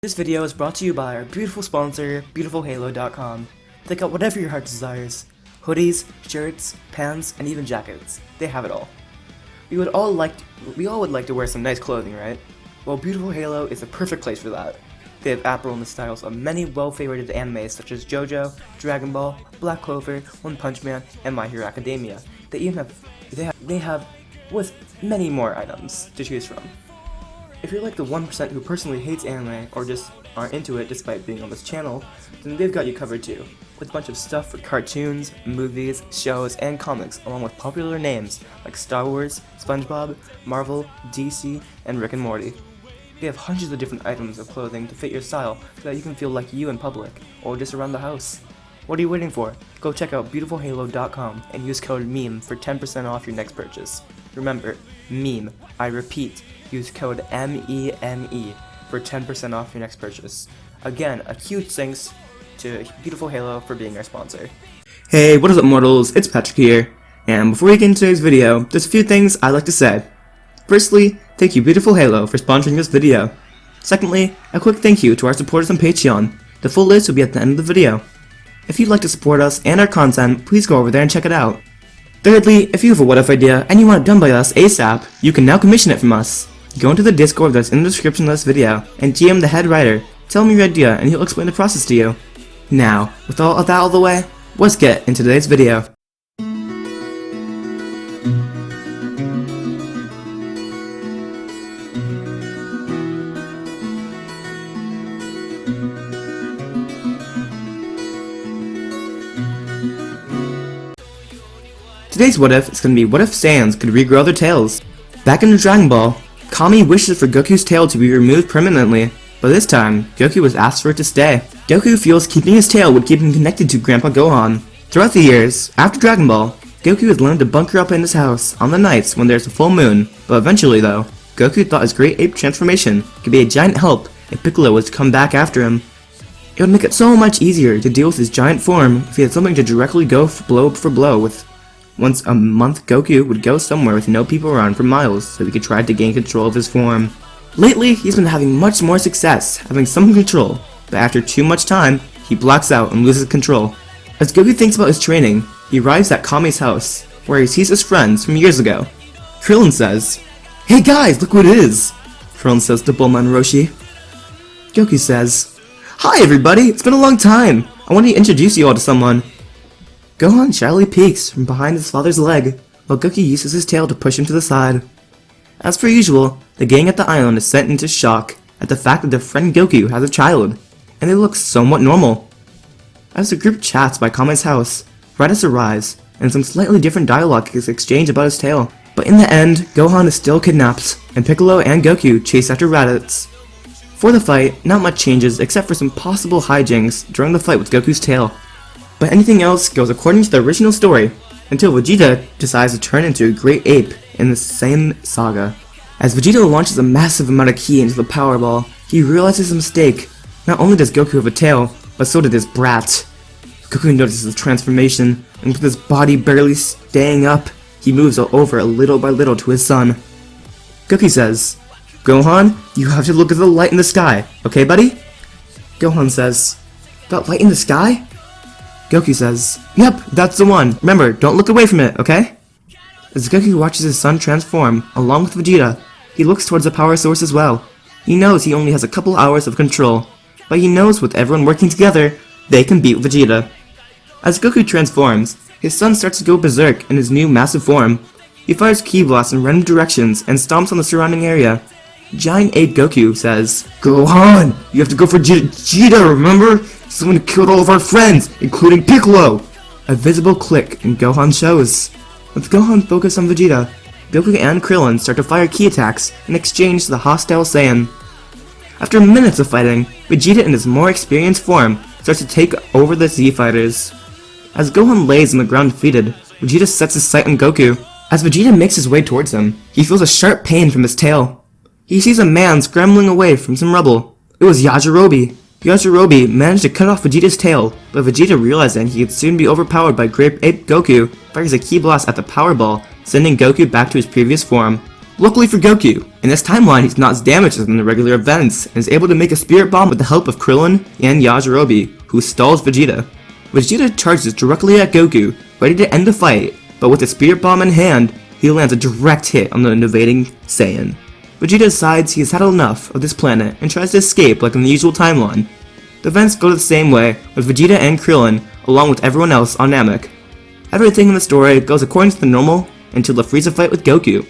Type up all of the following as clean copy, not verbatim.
This video is brought to you by our beautiful sponsor, BeautifulHalo.com. Take out whatever your heart desires. Hoodies, shirts, pants, and even jackets. They have it all. We all would like to wear some nice clothing, right? Well, Beautiful Halo is the perfect place for that. They have apparel in the styles of many well-favorited animes such as JoJo, Dragon Ball, Black Clover, One Punch Man, and My Hero Academia. They have with many more items to choose from. If you're like the 1% who personally hates anime or just aren't into it despite being on this channel, then they've got you covered too, with a bunch of stuff for cartoons, movies, shows, and comics, along with popular names like Star Wars, SpongeBob, Marvel, DC, and Rick and Morty. They have hundreds of different items of clothing to fit your style so that you can feel like you in public, or just around the house. What are you waiting for? Go check out BeautifulHalo.com and use code MEME for 10% off your next purchase. Remember, MEME, I repeat, use code MEME for 10% off your next purchase. Again, a huge thanks to Beautiful Halo for being our sponsor. Hey, what is up mortals, it's Patrick here, and before we get into today's video, there's a few things I'd like to say. Firstly, thank you Beautiful Halo for sponsoring this video. Secondly, a quick thank you to our supporters on Patreon. The full list will be at the end of the video. If you'd like to support us and our content, please go over there and check it out. Thirdly, if you have a what if idea and you want it done by us ASAP, you can now commission it from us. Go into the Discord that's in the description of this video and DM the head writer, tell him your idea and he'll explain the process to you. Now, with all of that out of the way, let's get into today's video. Today's what if is going to be what if Saiyans could regrow their tails. Back in the Dragon Ball, Kami wishes for Goku's tail to be removed permanently, but this time, Goku was asked for it to stay. Goku feels keeping his tail would keep him connected to Grandpa Gohan. Throughout the years, after Dragon Ball, Goku has learned to bunker up in his house on the nights when there's a full moon, but eventually though, Goku thought his great ape transformation could be a giant help if Piccolo was to come back after him. It would make it so much easier to deal with his giant form if he had something to directly go blow for blow with. Once a month, Goku would go somewhere with no people around for miles so he could try to gain control of his form. Lately, he's been having much more success, having some control, but after too much time, he blacks out and loses control. As Goku thinks about his training, he arrives at Kami's house, where he sees his friends from years ago. Krillin says, "Hey guys, look what it is!" Krillin says to Bulma and Roshi. Goku says, "Hi everybody, it's been a long time! I want to introduce you all to someone." Gohan shyly peeks from behind his father's leg, while Goku uses his tail to push him to the side. As per usual, the gang at the island is sent into shock at the fact that their friend Goku has a child, and they look somewhat normal. As the group chats by Kami's house, Raditz arrives, and some slightly different dialogue is exchanged about his tail. But in the end, Gohan is still kidnapped, and Piccolo and Goku chase after Raditz. For the fight, not much changes except for some possible hijinks during the fight with Goku's tail. But anything else goes according to the original story, until Vegeta decides to turn into a great ape in the same saga. As Vegeta launches a massive amount of ki into the Power Ball, he realizes his mistake. Not only does Goku have a tail, but so did his brat. Goku notices the transformation, and with his body barely staying up, he moves over little by little to his son. Goku says, "Gohan, you have to look at the light in the sky, okay buddy?" Gohan says, "That light in the sky?" Goku says, "Yep, that's the one. Remember, don't look away from it, okay?" As Goku watches his son transform, along with Vegeta, he looks towards the power source as well. He knows he only has a couple hours of control, but he knows with everyone working together, they can beat Vegeta. As Goku transforms, his son starts to go berserk in his new massive form. He fires ki blasts in random directions and stomps on the surrounding area. Giant Ape Goku says, "Gohan, you have to go for Vegeta, remember? Someone who killed all of our friends, including Piccolo!" A visible click in Gohan shows. With Gohan focused on Vegeta, Goku and Krillin start to fire ki attacks in exchange to the hostile Saiyan. After minutes of fighting, Vegeta in his more experienced form starts to take over the Z fighters. As Gohan lays on the ground defeated, Vegeta sets his sight on Goku. As Vegeta makes his way towards him, he feels a sharp pain from his tail. He sees a man scrambling away from some rubble. It was Yajirobe. Yajirobe managed to cut off Vegeta's tail, but Vegeta, realizing he would soon be overpowered by Great Ape Goku, fires a ki blast at the Power Ball, sending Goku back to his previous form. Luckily for Goku, in this timeline he's not as damaged as in the regular events, and is able to make a spirit bomb with the help of Krillin and Yajirobe, who stalls Vegeta. Vegeta charges directly at Goku, ready to end the fight, but with the spirit bomb in hand, he lands a direct hit on the invading Saiyan. Vegeta decides he has had enough of this planet and tries to escape like in the usual timeline. The events go the same way, with Vegeta and Krillin, along with everyone else on Namek. Everything in the story goes according to the normal until the Frieza fight with Goku.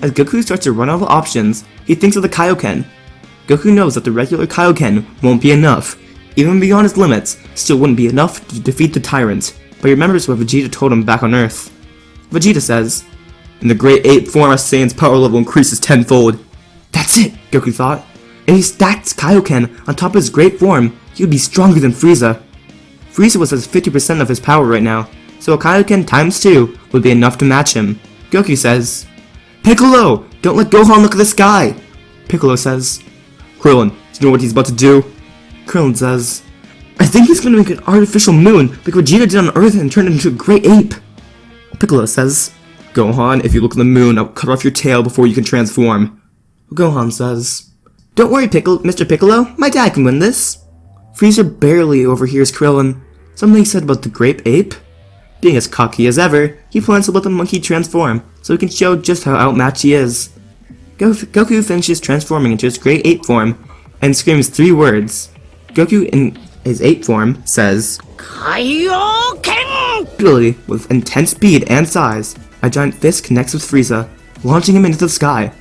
As Goku starts to run out of options, he thinks of the Kaioken. Goku knows that the regular Kaioken won't be enough. Even beyond his limits, still wouldn't be enough to defeat the tyrant, but he remembers what Vegeta told him back on Earth. Vegeta says, "In the Great Ape form, a Saiyan's power level increases tenfold." That's it, Goku thought. If he stacked Kaioken on top of his great form, he would be stronger than Frieza. Frieza was at 50% of his power right now, so a Kaioken times 2 would be enough to match him. Goku says, "Piccolo, don't let Gohan look at the sky!" Piccolo says, "Krillin, do you know what he's about to do?" Krillin says, "I think he's going to make an artificial moon like Vegeta did on Earth and turn it into a great ape." Piccolo says, "Gohan, if you look at the moon, I'll cut off your tail before you can transform." Gohan says, "Don't worry, Mr. Piccolo, my dad can win this." Frieza barely overhears Krillin, something he said about the great ape. Being as cocky as ever, he plans to let the monkey transform, so he can show just how outmatched he is. Goku finishes transforming into his great ape form, and screams 3 words. Goku, in his ape form, says, "Kaioken!" Ability, with intense speed and size, a giant fist connects with Frieza, launching him into the sky.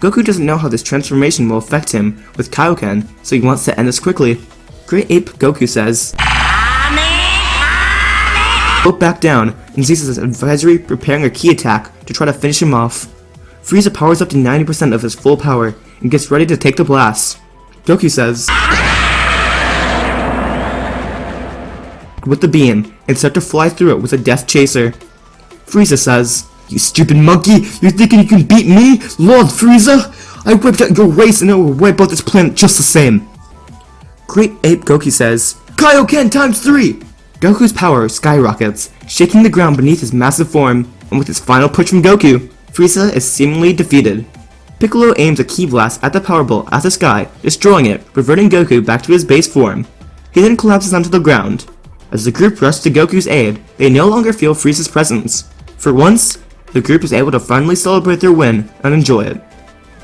Goku doesn't know how this transformation will affect him with Kaioken, so he wants to end this quickly. Great Ape Goku says, "Look back down," and sees his advisory preparing a key attack to try to finish him off. Frieza powers up to 90% of his full power and gets ready to take the blast. Goku says, with the beam, and start to fly through it with a Death Chaser. Frieza says, "You stupid monkey, you're thinking you can beat me, Lord Frieza? I wiped out your race and I will wipe out this planet just the same." Great Ape Goku says, "Kaioken times 3! Goku's power skyrockets, shaking the ground beneath his massive form, and with his final push from Goku, Frieza is seemingly defeated. Piccolo aims a ki blast at the power ball at the sky, destroying it, reverting Goku back to his base form. He then collapses onto the ground. As the group rushes to Goku's aid, they no longer feel Frieza's presence. For once, the group is able to finally celebrate their win and enjoy it.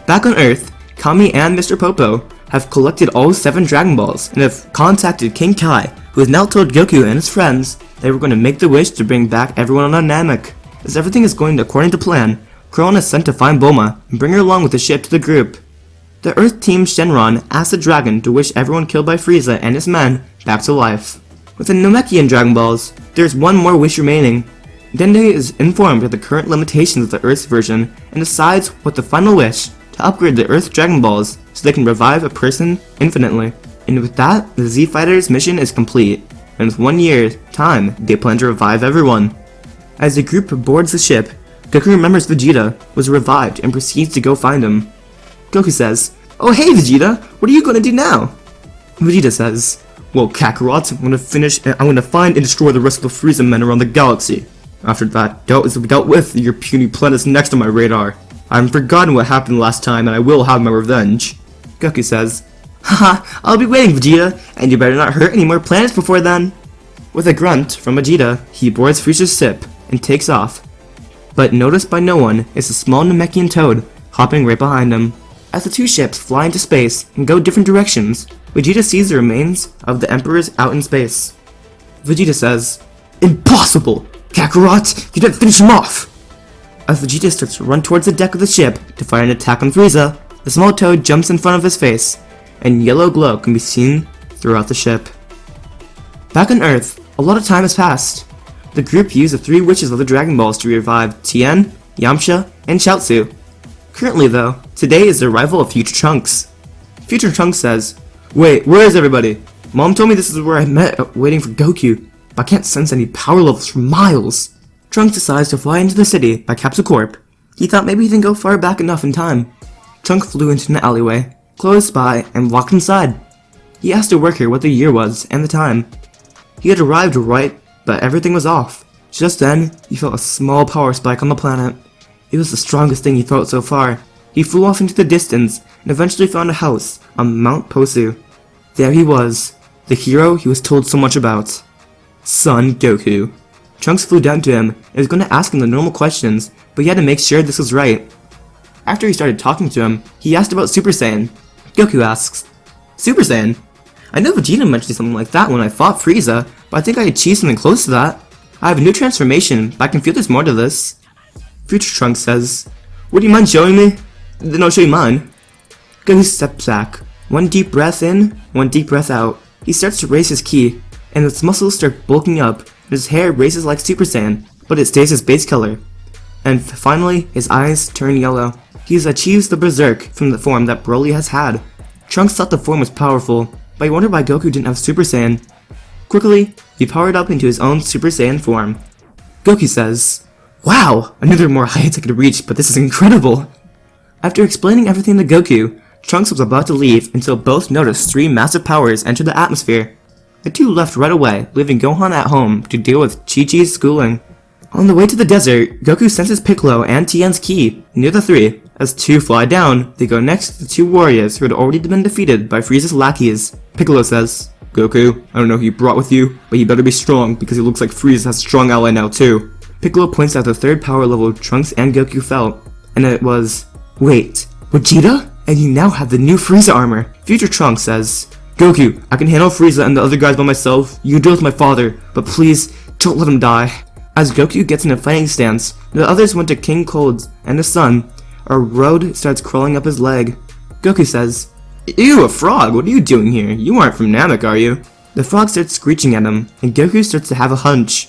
Back on Earth, Kami and Mr. Popo have collected all 7 Dragon Balls and have contacted King Kai, who has now told Goku and his friends they were going to make the wish to bring back everyone on Namek. As everything is going according to plan, Krillin is sent to find Bulma and bring her along with the ship to the group. The Earth Team Shenron asks the dragon to wish everyone killed by Frieza and his men back to life. With the Namekian Dragon Balls, there is one more wish remaining. Dende is informed of the current limitations of the Earth's version and decides with the final wish to upgrade the Earth Dragon Balls so they can revive a person infinitely. And with that, the Z Fighters' mission is complete, and with 1 year's time, they plan to revive everyone. As the group boards the ship, Goku remembers Vegeta was revived and proceeds to go find him. Goku says, "Oh hey Vegeta, what are you gonna do now?" Vegeta says, "Well Kakarot, I'm gonna find and destroy the rest of the Frieza men around the galaxy. After that, dealt with, your puny planet's next on my radar. I haven't forgotten what happened last time and I will have my revenge." Goku says, "Haha, I'll be waiting Vegeta, and you better not hurt any more planets before then." With a grunt from Vegeta, he boards Frieza's ship and takes off. But noticed by no one is a small Namekian toad hopping right behind him. As the 2 ships fly into space and go different directions, Vegeta sees the remains of the Emperors out in space. Vegeta says, "Impossible! Kakarot, you didn't finish him off!" As Vegeta starts to run towards the deck of the ship to fire an attack on Frieza, the small toad jumps in front of his face, and yellow glow can be seen throughout the ship. Back on Earth, a lot of time has passed. The group used the 3 wishes of the Dragon Balls to revive Tien, Yamcha, and Chaozu. Currently though, today is the arrival of Future Trunks. Future Trunks says, "Wait, where is everybody? Mom told me this is where I met waiting for Goku, but I can't sense any power levels for miles." Trunks decides to fly into the city by Capsule Corp. He thought maybe he didn't go far back enough in time. Trunks flew into an alleyway, closed by, and walked inside. He asked a worker what the year was and the time. He had arrived right, but everything was off. Just then, he felt a small power spike on the planet. It was the strongest thing he felt so far. He flew off into the distance and eventually found a house on Mount Posu. There he was, the hero he was told so much about. Son Goku. Trunks flew down to him and was going to ask him the normal questions, but he had to make sure this was right. After he started talking to him, he asked about Super Saiyan. Goku asks, Super Saiyan? I know Vegeta mentioned something like that when I fought Frieza, but I think I achieved something close to that. I have a new transformation, but I can feel there's more to this. Future Trunks says, would you mind showing me? Then I'll show you mine. Goku steps back. One deep breath in, one deep breath out. He starts to raise his ki, and his muscles start bulking up, and his hair races like Super Saiyan, but it stays his base color. And finally, his eyes turn yellow. He achieves the Berserk from the form that Broly has had. Trunks thought the form was powerful, but he wondered why Goku didn't have Super Saiyan. Quickly, he powered up into his own Super Saiyan form. Goku says, wow, I knew there were more heights I could reach, but this is incredible. After explaining everything to Goku, Trunks was about to leave until both noticed 3 massive powers enter the atmosphere. The 2 left right away, leaving Gohan at home to deal with Chi-Chi's schooling. On the way to the desert, Goku senses Piccolo and Tien's ki near the 3. As 2 fly down, they go next to the 2 warriors who had already been defeated by Frieza's lackeys. Piccolo says, Goku, I don't know who you brought with you, but you better be strong because it looks like Frieza has a strong ally now too. Piccolo points out the 3rd power level Trunks and Goku felt, and it was, wait, Vegeta? And you now have the new Frieza armor. Future Trunks says, Goku, I can handle Frieza and the other guys by myself, you deal with my father, but please, don't let him die. As Goku gets in a fighting stance, the others went to King Cold's and his son. A road starts crawling up his leg. Goku says, ew, a frog, what are you doing here? You aren't from Namek, are you? The frog starts screeching at him, and Goku starts to have a hunch.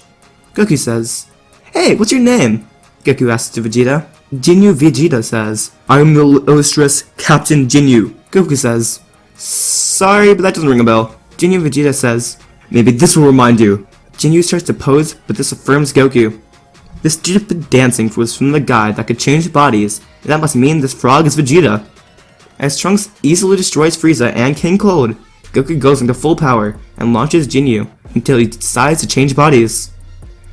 Goku says, hey, what's your name? Goku asks to Vegeta. Jinyu Vegeta says, I am the illustrious Captain Jinyu. Goku says, sorry, but that doesn't ring a bell. Jinyu Vegeta says, maybe this will remind you. Jinyu starts to pose, but this affirms Goku. This stupid dancing was from the guy that could change bodies, and that must mean this frog is Vegeta. As Trunks easily destroys Frieza and King Cold, Goku goes into full power and launches Jinyu until he decides to change bodies.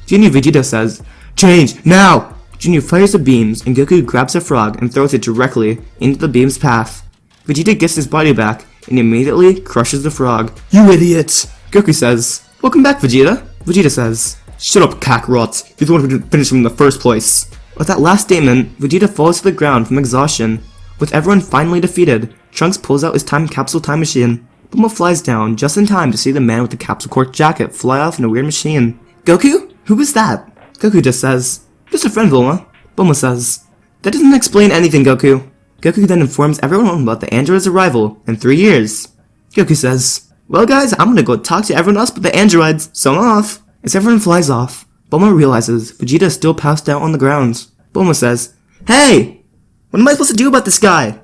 Jinyu Vegeta says, change, now! Jinyu fires the beams and Goku grabs a frog and throws it directly into the beam's path. Vegeta gets his body back and immediately crushes the frog. You idiot! Goku says, welcome back, Vegeta. Vegeta says, shut up, Kakarot. You're the one who didn't finish him in the first place. With that last statement, Vegeta falls to the ground from exhaustion. With everyone finally defeated, Trunks pulls out his time capsule time machine. Bulma flies down just in time to see the man with the capsule cork jacket fly off in a weird machine. Goku? Who was that? Goku just says, just a friend, Bulma. Bulma says, that doesn't explain anything, Goku. Goku then informs everyone about the android's arrival in 3 years. Goku says, well guys, I'm gonna go talk to everyone else but the androids, so I'm off. As everyone flies off, Bulma realizes Vegeta is still passed out on the ground. Bulma says, hey! What am I supposed to do about this guy?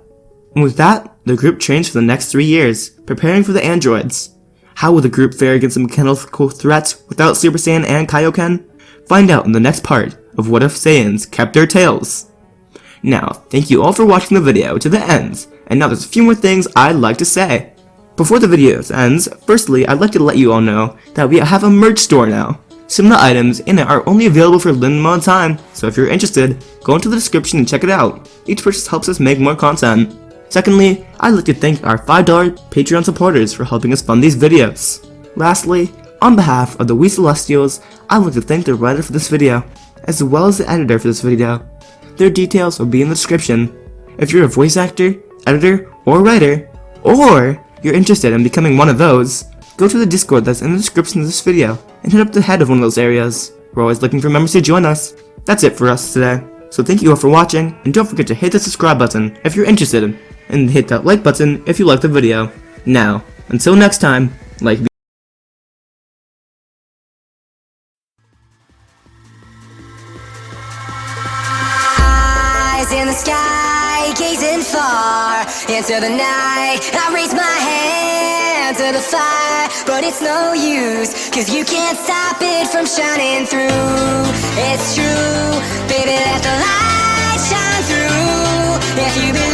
And with that, the group trains for the next 3 years, preparing for the androids. How will the group fare against the mechanical threats without Super Saiyan and Kaioken? Find out in the next part of What If Saiyans Kept Their Tails. Now, thank you all for watching the video to the end, and now there's a few more things I'd like to say. Before the video ends, firstly, I'd like to let you all know that we have a merch store now. Some of the items in it are only available for a limited amount of time, so if you're interested, go into the description and check it out. Each purchase helps us make more content. Secondly, I'd like to thank our $5 Patreon supporters for helping us fund these videos. Lastly, on behalf of the We Celestials, I'd like to thank the writer for this video, as well as the editor for this video. Their details will be in the description. If you're a voice actor, editor, or writer, or you're interested in becoming one of those, go to the Discord that's in the description of this video and hit up the head of one of those areas. We're always looking for members to join us. That's it for us today. So thank you all for watching, and don't forget to hit the subscribe button if you're interested, and hit that like button if you liked the video. Now, until next time, like eyes in the sky, gazing far into the night. I raise my hand to the fire, but it's no use, cause you can't stop it from shining through. It's true, baby, let the light shine through. If you believe